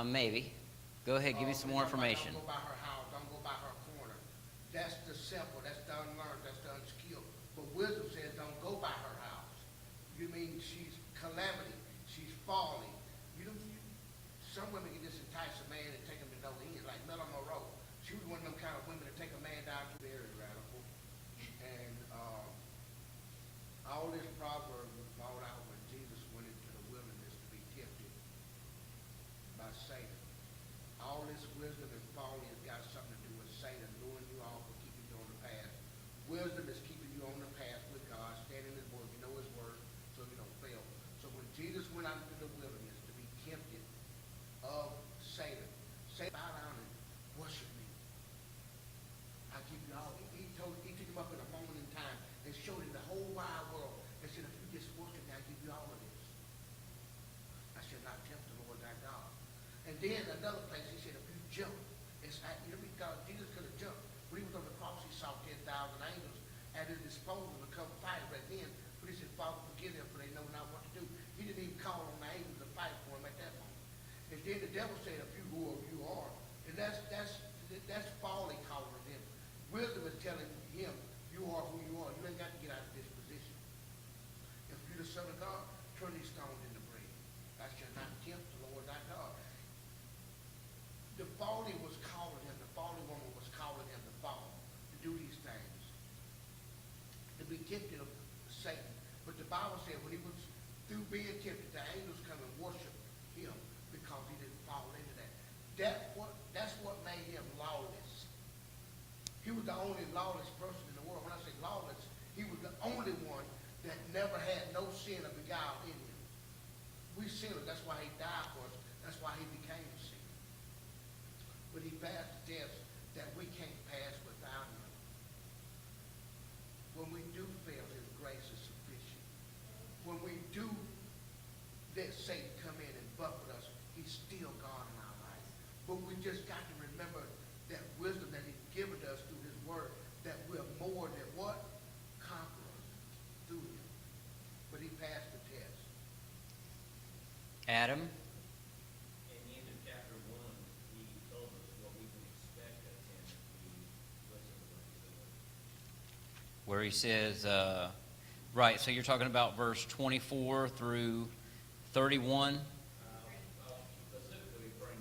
Maybe. Go ahead, give me some more information. Don't go by her house, don't go by her corner. That's the simple, that's the unlearned, that's the unskilled. But wisdom says don't go by her house. You mean she's calamity, she's falling. Some women can just entice a man and take him to no end, like Melanie Monroe. She was one of them kind of women that take a man down to very radical. And all this proverb was brought out when Jesus went into the wilderness to be tempted by Satan. All this wisdom and folly has got something to do with Satan luring you off and keeping you on the path. Wisdom is keeping you on the path with God, standing in his word. You know his word, so you don't fail. So when Jesus went out into the wilderness to be tempted of Satan, Satan, bow down and worship me. I give you all. He took him up in a moment in time and showed him the whole wide world and said, if you just worship me, I give you all of this. I shall not tempt the Lord thy God. And then another place, he said, if you jump, because Jesus could have jumped. When he was on the cross, he saw 10,000 angels at his disposal to come fight right then. But he said, Father, forgive them, for they know not what to do. He didn't even call on the angels to fight for him at that moment. And then the devil said, if you go, you are. And that's folly calling him. Wisdom is telling him, you are who you are. You ain't got to get out of this position. If you're the Son of God, turn these stones into bread. I shall not tempt the Lord thy God. The folly was calling him, the folly woman was calling him to fall, to do these things, to be tempted of Satan. But the Bible said when he was through being tempted, the angels come and worship him because he didn't fall into that. That's what made him lawless. He was the only lawless person in the world. When I say lawless, he was the only one that never had no sin or beguile in him. We sinners, that's why he died for us. That's why he became sin. But he passed the test that we can't pass without him. When we do fail, his grace is sufficient. When we do let Satan come in and buffet us, he's still God in our life. But we just got to remember that wisdom that he's given us through his word, that we're more than what? Conquerors through him. But he passed the test. Adam? Where he says, right, so you're talking about verse 24 through 31? Specifically bring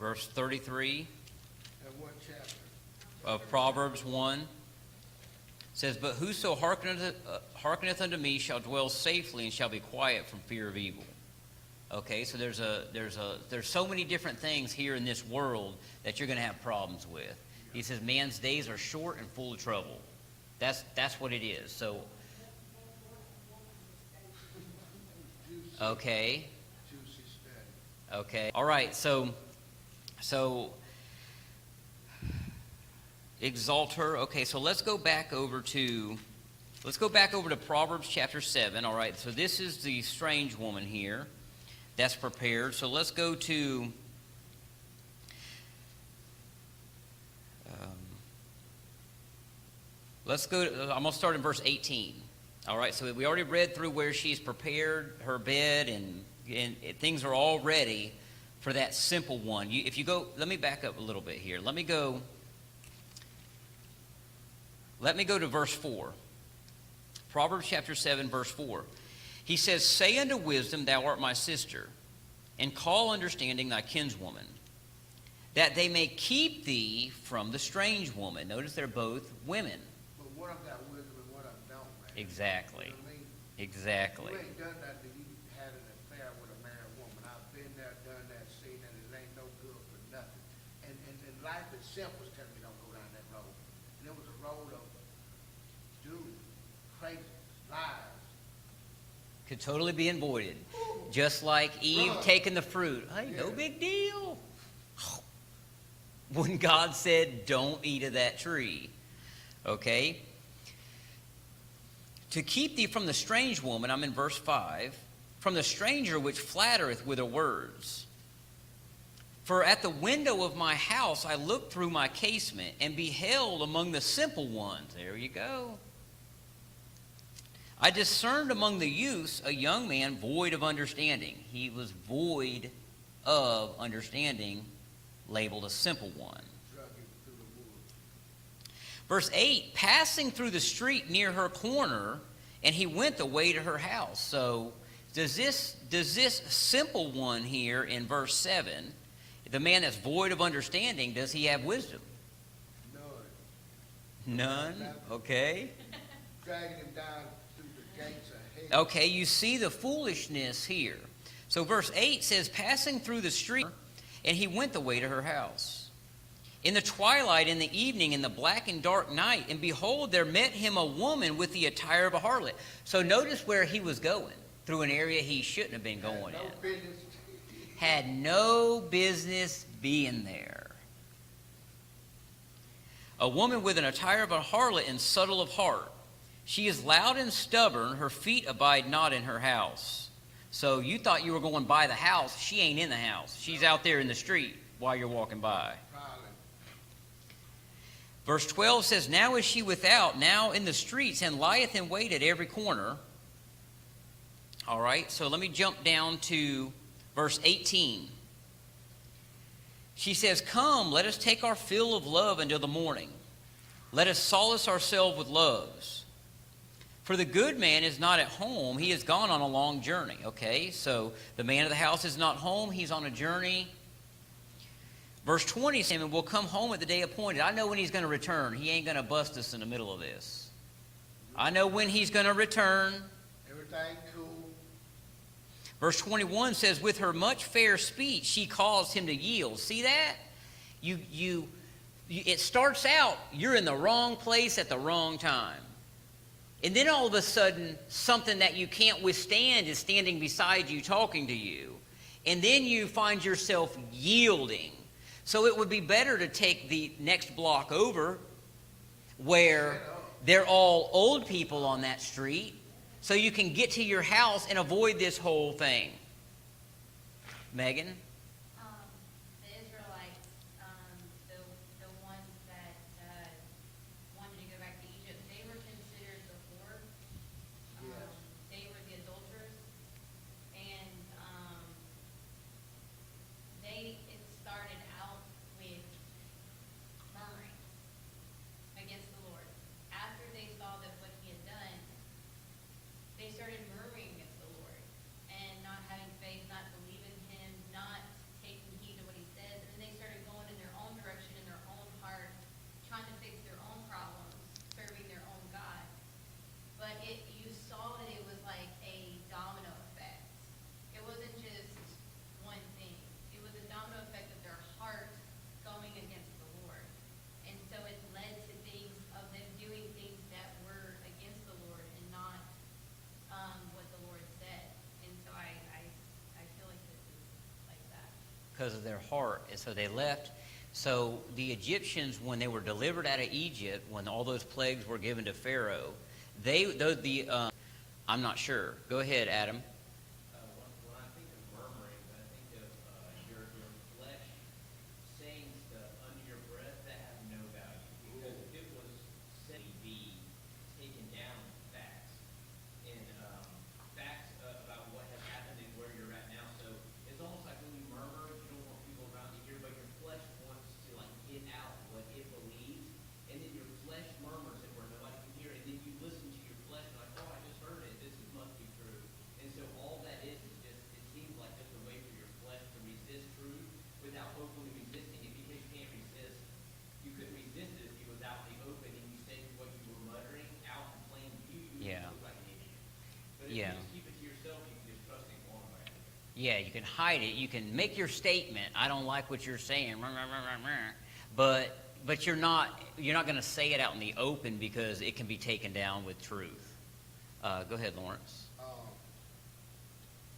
Verse 33 and what chapter? of Proverbs 1 says, but whoso hearkeneth unto me shall dwell safely and shall be quiet from fear of evil. Okay, so there's so many different things here in this world that you're going to have problems with. He says man's days are short and full of trouble. That's what it is. So, okay. Okay. All right. So exalt her. Okay. So let's go back over to Proverbs chapter 7. All right. So this is the strange woman here that's prepared. So let's go to. I'm going to start in verse 18. All right, so we already read through where she's prepared her bed and things are all ready for that simple one. If you go, let me back up a little bit here. Let me go to verse 4. Proverbs chapter 7, verse 4. He says, say unto wisdom, thou art my sister, and call understanding thy kinswoman, that they may keep thee from the strange woman. Notice they're both women. What I've got wisdom and what I don't, man. Exactly. You know what I mean? Exactly. You ain't done that till you had an affair with a married woman. I've been there, done that, seen that. It ain't no good for nothing. And life itself was telling me don't go down that road. And it was a road of doom, crazy, lies. Could totally be avoided. Just like Eve taking the fruit. Hey, no big deal. When God said, don't eat of that tree. Okay? To keep thee from the strange woman, I'm in verse 5, from the stranger which flattereth with her words. For at the window of my house I looked through my casement, and beheld among the simple ones, there you go, I discerned among the youths a young man void of understanding. He was void of understanding, labeled a simple one. Drug him through the woods. Verse 8, passing through the street near her corner, and he went the way to her house. So does this simple one here in verse 7, the man that's void of understanding, does he have wisdom? None. None? Okay. Dragging him down through the gates of hell. Okay, you see the foolishness here. So verse 8 says, passing through the street, and he went the way to her house. In the twilight, in the evening, in the black and dark night, and behold, there met him a woman with the attire of a harlot. So notice where he was going, through an area he shouldn't have been going No in. business. Had no business being there. A woman with an attire of a harlot and subtle of heart. She is loud and stubborn. Her feet abide not in her house. So you thought you were going by the house. She ain't in the house. She's out there in the street while you're walking by. Verse 12 says, now is she without, now in the streets, and lieth in wait at every corner. All right, so let me jump down to verse 18. She says, come, let us take our fill of love until the morning. Let us solace ourselves with loves. For the good man is not at home. He has gone on a long journey. Okay, so the man of the house is not home. He's on a journey. Verse 20 says, and will come home at the day appointed. I know when he's going to return. He ain't going to bust us in the middle of this. I know when he's going to return. Everything cool. Verse 21 says, with her much fair speech, she caused him to yield. See that? It starts out, you're in the wrong place at the wrong time. And then all of a sudden, something that you can't withstand is standing beside you, talking to you. And then you find yourself yielding. So it would be better to take the next block over where they're all old people on that street so you can get to your house and avoid this whole thing. Megan? The Israelites, the ones that wanted to go back to Egypt, they were considered the whore. Yes. They were the adulterous. And it started out with murmuring against the Lord. After they saw that what he had done, they started murmuring against the Lord and not having faith, not believing him, not taking heed to what he says. And then they started going in their own direction, in their own heart, trying to fix their own problems, serving their own God. But you saw that it was like a domino effect. It wasn't just one thing. It was a domino effect of their heart going against the Lord. And so it led to things of them doing things that were against the Lord and not what the Lord said. And so I feel like this is like that. Because of their heart. And so they left. So the Egyptians, when they were delivered out of Egypt, when all those plagues were given to Pharaoh, I'm not sure. Go ahead, Adam. When I think of murmuring, I think of your flesh saying stuff under your breath that has no value. Because if it was said to be taken down facts, and facts about what has happened and where you're at now. So it's almost like when you murmur, you don't want people around to hear, but your flesh wants to like get out what it believes, and then your flesh murmurs it where nobody can hear it, and then you listen to your flesh and like, oh, I just heard it. Must be true. And so all that is just, it seems like just a way for your flesh to resist truth without openly resisting it, because you can't resist. You couldn't resist it if you was out in the open and you said what you were muttering out in plain view. You would look like an idiot. But if you just keep it to yourself, you can just trust it going away. Yeah, you can hide it. You can make your statement. I don't like what you're saying. But you're not going to say it out in the open because it can be taken down with truth. Go ahead, Lawrence.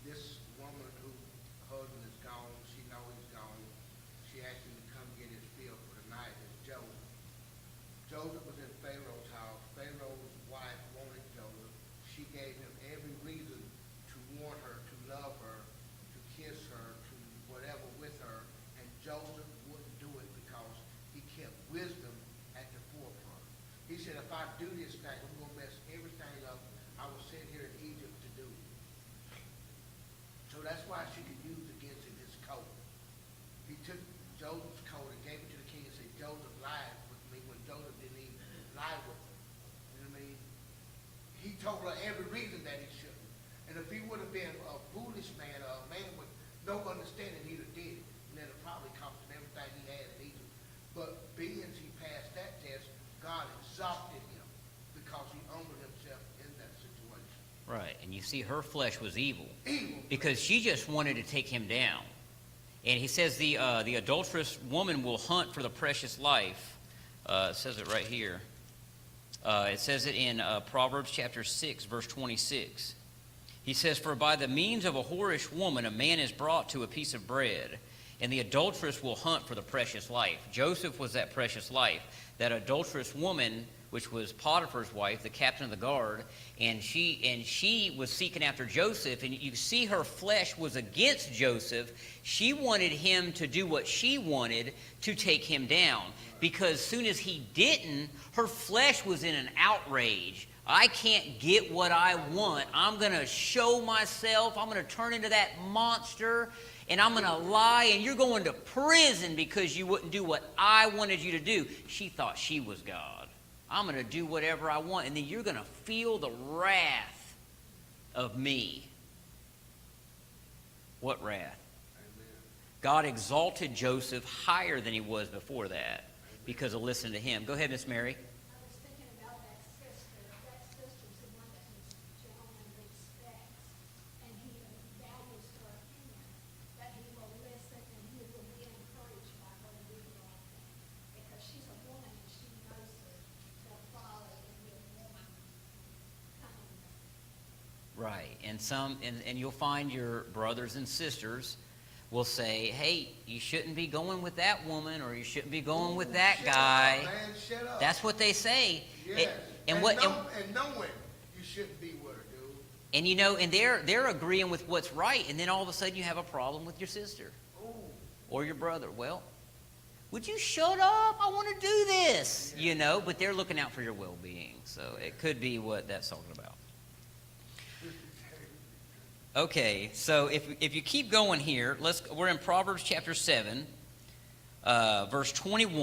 This woman whose husband is gone, she know he's gone. She asked him to come get his fill for the night. It's Joseph. Joseph was in Pharaoh's house. Pharaoh's wife wanted Joseph. She gave him every reason to want her, to love her, to kiss her, to whatever with her. And Joseph wouldn't do it because he kept wisdom at the forefront. He said, if I do this thing, I'm going to mess everything up. I will say told her every reason that he shouldn't. And if he would have been a foolish man, or a man with no understanding, he'd have did it. And then it probably cost him everything he had in Egypt. But being he passed that test, God exalted him because he humbled himself in that situation. Right, and you see her flesh was evil. Evil. Because she just wanted to take him down. And he says the adulterous woman will hunt for the precious life. It says it right here. It says it in Proverbs chapter 6, verse 26. He says, for by the means of a whorish woman a man is brought to a piece of bread, and the adulteress will hunt for the precious life. Joseph was that precious life. That adulterous woman, which was Potiphar's wife, the captain of the guard, and she was seeking after Joseph, and you see her flesh was against Joseph. She wanted him to do what she wanted to take him down, because as soon as he didn't, her flesh was in an outrage. I can't get what I want. I'm going to show myself. I'm going to turn into that monster, and I'm going to lie, and you're going to prison because you wouldn't do what I wanted you to do. She thought she was God. I'm going to do whatever I want, and then you're going to feel the wrath of me. What wrath? Amen. God exalted Joseph higher than he was before that because of listening to him. Go ahead, Miss Mary. I was thinking about that sister. That sister's the one that Mr. Gentleman respects, and he values her opinion, that he will listen and he will be encouraged by her to do the right thing. Because she's a woman and she knows the folly and the woman kindness. Right, and you'll find your brothers and sisters will say, hey, you shouldn't be going with that woman, or you shouldn't be going with that Shut guy. up, man, shut up. That's what they say. Yes. And knowing you shouldn't be with her, dude. And they're agreeing with what's right, and then all of a sudden you have a problem with your sister Ooh. or your brother. Well, would you shut up? I want to do this. Yeah. But they're looking out for your well-being. So it could be what that's talking about. Okay, so if you keep going here, we're in Proverbs chapter 7, verse 21.